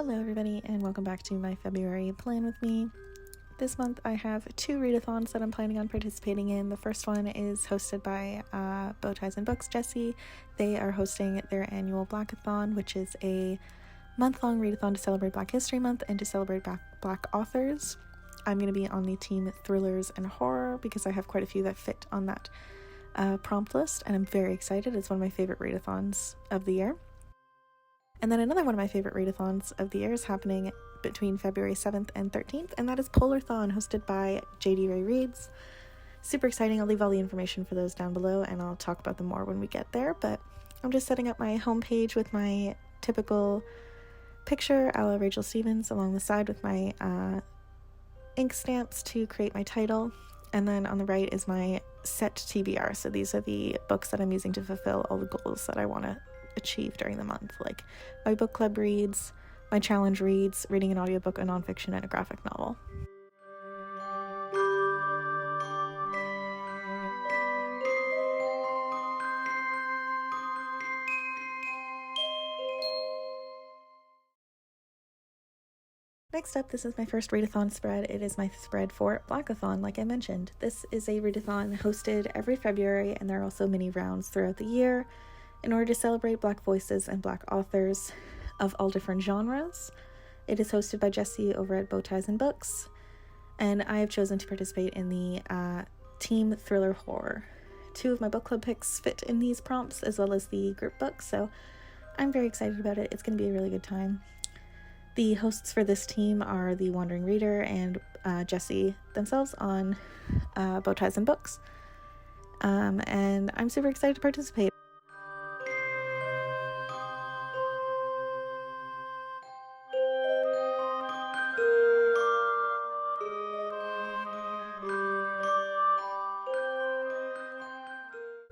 Hello everybody and welcome back to my February plan with me. This month I have two readathons that I'm planning on participating in. The first one is hosted by Bow Ties and Books Jessie. They are hosting their annual Blackathon, which is a month-long readathon to celebrate Black History Month and to celebrate Black authors. I'm going to be on the team thrillers and horror because I have quite a few that fit on that prompt list, and I'm very excited. It's one of my favorite readathons of the year. And then another one of my favorite readathons of the year is happening between February 7th and 13th, and that is Polarthon, hosted by JD Ray Reads. Super exciting. I'll leave all the information for those down below, and I'll talk about them more when we get there, but I'm just setting up my homepage with my typical picture a la Rachel Stevens along the side with my ink stamps to create my title, and then on the right is my set TBR. So these are the books that I'm using to fulfill all the goals that I want to achieve during the month, like my book club reads, my challenge reads, reading an audiobook, a nonfiction, and a graphic novel. Next up, this is my first readathon spread. It is my spread for Blackathon, like I mentioned. This is a readathon hosted every February, and there are also mini rounds throughout the year in order to celebrate Black voices and Black authors of all different genres. It is hosted by Jessie over at Bow Ties and Books, and I have chosen to participate in the team thriller horror. Two of my book club picks fit in these prompts, as well as the group book, so I'm very excited about it. It's going to be a really good time. The hosts for this team are the Wandering Reader and Jessie themselves on Bow Ties and Books, and I'm super excited to participate.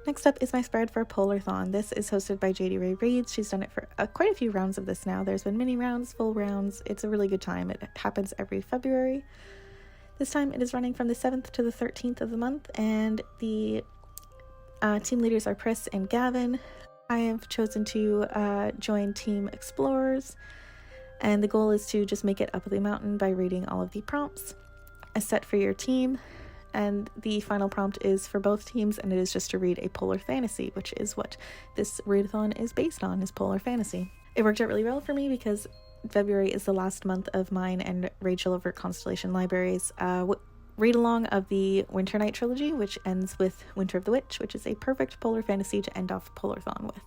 Next up is my spread for Polarthon. This is hosted by JD Ray Reads. She's done it for quite a few rounds of this now. There's been mini rounds, full rounds. It's a really good time. It happens every February. This time it is running from the 7th to the 13th of the month, and the team leaders are Pris and Gavin. I have chosen to join Team Explorers, and the goal is to just make it up the mountain by reading all of the prompts as set for your team. And the final prompt is for both teams, and it is just to read a polar fantasy, which is what this readathon is based on, is polar fantasy. It worked out really well for me because February is the last month of mine and Rachel over at Constellation Libraries read-along of the Winter Night trilogy, which ends with Winter of the Witch, which is a perfect polar fantasy to end off Polarthon with.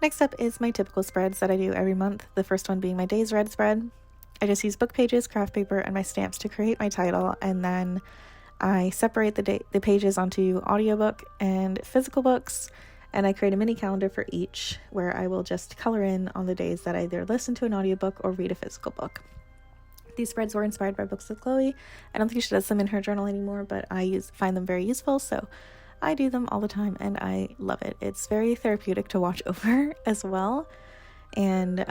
Next up is my typical spreads that I do every month, the first one being my Days Read spread. I just use book pages, craft paper, and my stamps to create my title, and then I separate the pages onto audiobook and physical books, and I create a mini calendar for each where I will just color in on the days that I either listen to an audiobook or read a physical book. These spreads were inspired by Books with Chloe. I don't think she does them in her journal anymore, but I find them very useful, so I do them all the time, and I love it. It's very therapeutic to watch over as well, and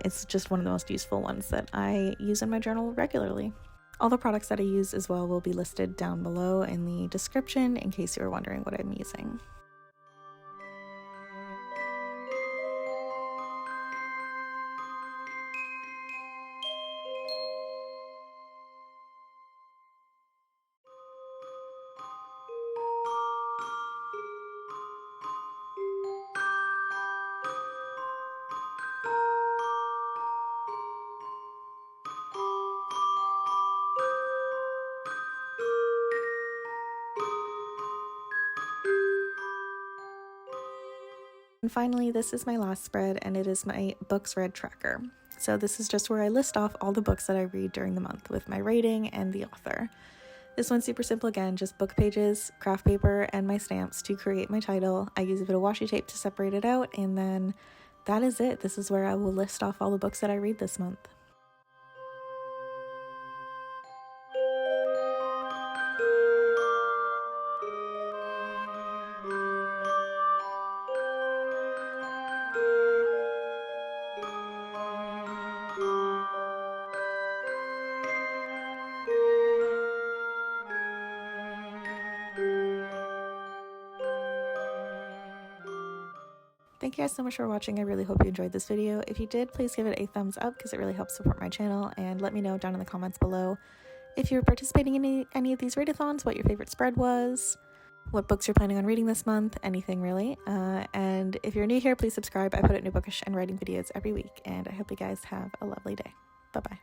it's just one of the most useful ones that I use in my journal regularly. All the products that I use as well will be listed down below in the description in case you are wondering what I'm using. And finally, this is my last spread, and it is my books read tracker. So this is just where I list off all the books that I read during the month with my rating and the author. This one's super simple again, just book pages, craft paper, and my stamps to create my title. I use a bit of washi tape to separate it out, and then that is it. This is where I will list off all the books that I read this month. thank you guys so much for watching. I really hope you enjoyed this video. If you did, please give it a thumbs up because it really helps support my channel, and let me know down in the comments below if you're participating in any of these readathons, what your favorite spread was, what books you're planning on reading this month, anything really. And if you're new here, please subscribe. I put out new bookish and writing videos every week, and I hope you guys have a lovely day. Bye-bye.